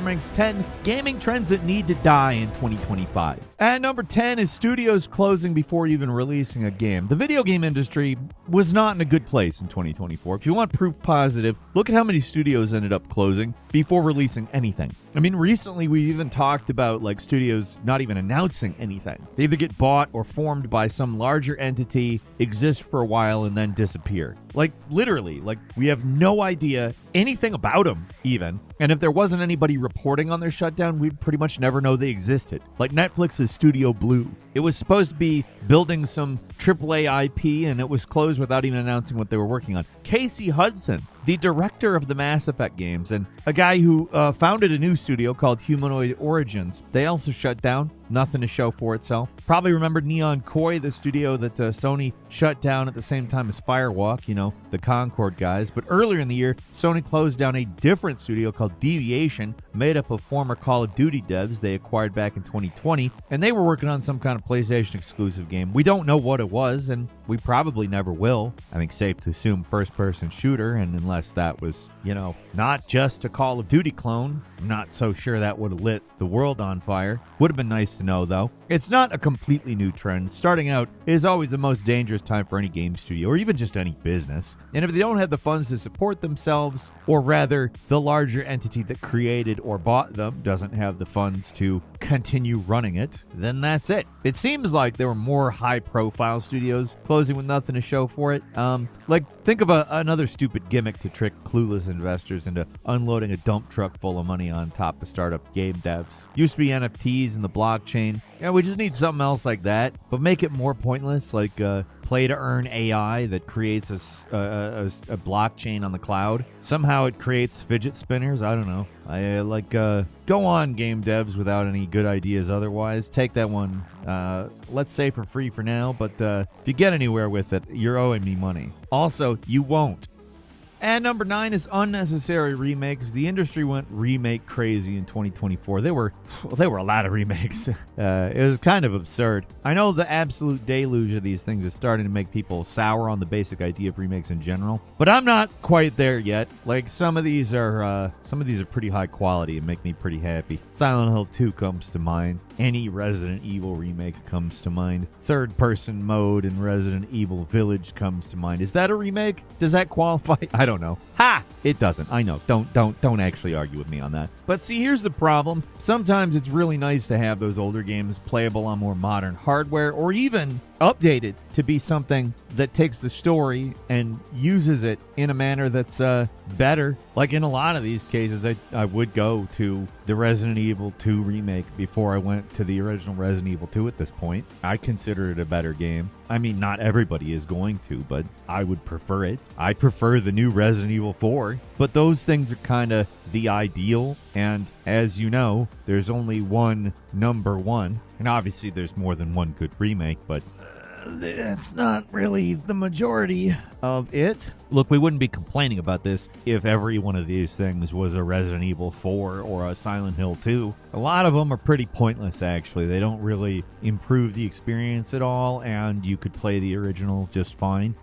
ranks 10 gaming trends that need to die in 2025. At number 10 is studios closing before even releasing a game. The video game industry was not in a good place in 2024. If you want proof positive, look at how many studios ended up closing before releasing anything. I mean, recently we even talked about like studios not even announcing anything. They either get bought or formed by some larger entity, exist for a while, and then disappear. Like literally, like we have no idea anything about them even. And if there wasn't anybody reporting on their shutdown, we'd pretty much never know they existed. Like Netflix's Studio Blue. It was supposed to be building some AAA IP, and it was closed without even announcing what they were working on. Casey Hudson, the director of the Mass Effect games, and a guy who founded a new studio called Humanoid Origins, they also shut down. Nothing to show for itself. Probably remember Neon Koi, the studio that Sony shut down at the same time as Firewalk, you know, the Concord guys. But earlier in the year, Sony closed down a different studio called Deviation, made up of former Call of Duty devs they acquired back in 2020, and they were working on some kind of PlayStation exclusive game. We don't know what it was, and we probably never will. I think safe to assume first-person shooter, and unless that was, you know, not just a Call of Duty clone, I'm not so sure that would have lit the world on fire. Would have been nice to know, though. It's not a completely new trend. Starting out is always the most dangerous time for any game studio, or even just any business. And if they don't have the funds to support themselves, or rather, the larger entity that created or bought them doesn't have the funds to continue running it, then that's it. It seems like there were more high-profile studios closing with nothing to show for it. Think of another stupid gimmick to trick clueless investors into unloading a dump truck full of money on top of startup game devs. Used to be NFTs and the blockchain. Yeah, we just need something else like that, but make it more pointless, like play-to-earn AI that creates a blockchain on the cloud. Somehow it creates fidget spinners. I don't know. Go on, game devs, without any good ideas otherwise. Take that one, let's say for free for now, but if you get anywhere with it, you're owing me money. Also, you won't. And number 9 is unnecessary remakes. The industry went remake crazy in 2024. There were a lot of remakes. It was kind of absurd. I know the absolute deluge of these things is starting to make people sour on the basic idea of remakes in general, but I'm not quite there yet. Like some of these are pretty high quality and make me pretty happy. Silent Hill 2 comes to mind. Any Resident Evil remake comes to mind. Third-person mode in Resident Evil Village comes to mind. Is that a remake? Does that qualify? I don't know. Ha! It doesn't. I know. Don't actually argue with me on that. But see, here's the problem. Sometimes it's really nice to have those older games playable on more modern hardware, or even updated to be something that takes the story and uses it in a manner that's better. Like in a lot of these cases, I would go to the Resident Evil 2 remake before I went to the original Resident Evil 2 at this point. I consider it a better game. I mean, not everybody is going to, but I would prefer it. I prefer the new Resident Evil 4, but those things are kind of the ideal, and as you know, there's only one number one, and obviously there's more than one good remake, but that's not really the majority of it. Look, we wouldn't be complaining about this if every one of these things was a Resident Evil 4 or a Silent Hill 2. A lot of them are pretty pointless, actually. They don't really improve the experience at all, and you could play the original just fine.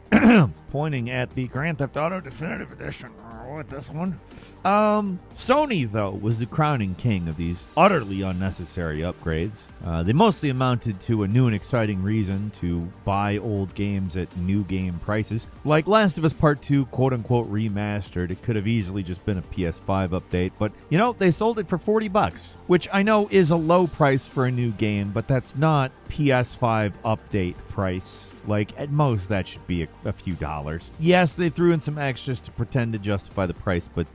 Pointing at the Grand Theft Auto Definitive Edition. What, this one? Sony, though, was the crowning king of these utterly unnecessary upgrades. They mostly amounted to a new and exciting reason to buy old games at new game prices. Like Last of Us Part 2, quote-unquote, remastered. It could have easily just been a PS5 update, but, you know, they sold it for $40, which I know is a low price for a new game, but that's not PS5 update price. Like, at most, that should be a few dollars. Yes, they threw in some extras to pretend to justify the price, but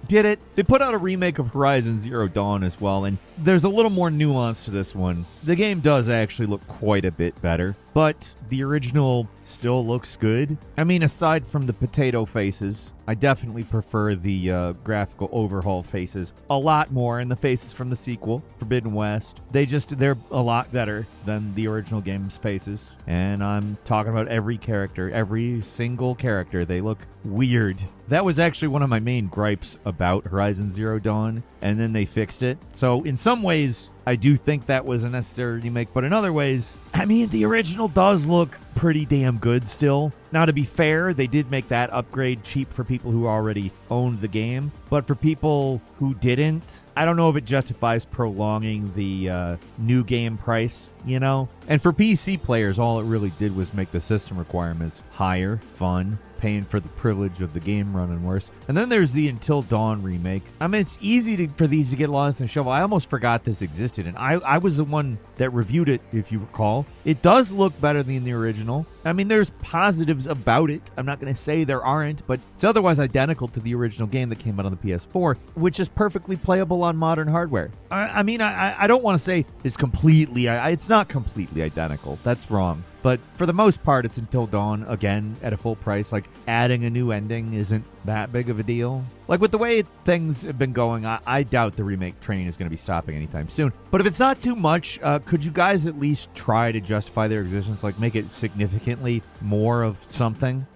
did it? They put out a remake of Horizon Zero Dawn as well, and there's a little more nuance to this one. The game does actually look quite a bit better, but the original still looks good. I mean, aside from the potato faces, I definitely prefer the graphical overhaul faces a lot more, and the faces from the sequel, Forbidden West. They're a lot better than the original game's faces, and I'm talking about every character, every single character. They look weird. That was actually one of my main gripes about Horizon Zero Dawn, and then they fixed it. So in some ways, I do think that was a necessary remake, but in other ways, I mean, the original does look pretty damn good still. Now, to be fair, they did make that upgrade cheap for people who already owned the game, but for people who didn't, I don't know if it justifies prolonging the new game price, you know? And for PC players, all it really did was make the system requirements higher, fun, paying for the privilege of the game running worse. And then there's the Until Dawn remake. I mean, it's easy for these to get lost in the shuffle. I almost forgot this existed, and I was the one that reviewed it, if you recall. It does look better than the original. I mean, there's positives about it. I'm not going to say there aren't, but it's otherwise identical to the original game that came out on the PS4, which is perfectly playable on modern hardware. I mean, I don't want to say it's completely, it's not completely identical. That's wrong. But for the most part, it's Until Dawn, again, at a full price. Like, adding a new ending isn't that big of a deal. Like, with the way things have been going, I doubt the remake train is going to be stopping anytime soon. But if it's not too much, could you guys at least try to justify their existence? Like, make it significantly more of something?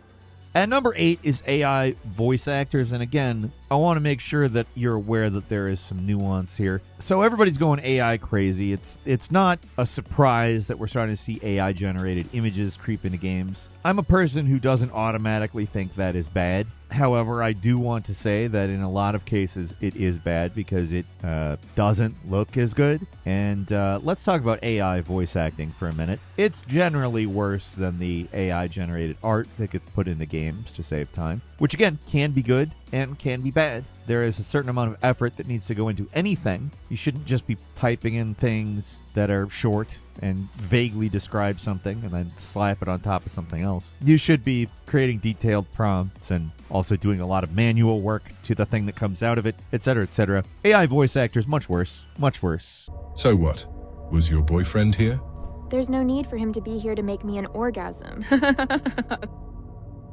At number 8 is AI voice actors, and again, I want to make sure that you're aware that there is some nuance here. So everybody's going AI crazy. It's not a surprise that we're starting to see AI-generated images creep into games. I'm a person who doesn't automatically think that is bad. However, I do want to say that in a lot of cases it is bad because it doesn't look as good. And let's talk about AI voice acting for a minute. It's generally worse than the AI-generated art that gets put into games to save time, which again can be good and can be bad. There is a certain amount of effort that needs to go into anything. You shouldn't just be typing in things that are short and vaguely describe something and then slap it on top of something else. You should be creating detailed prompts and also doing a lot of manual work to the thing that comes out of it, etc., etc. AI voice actors, much worse. Much worse. So what? Was your boyfriend here? There's no need for him to be here to make me an orgasm.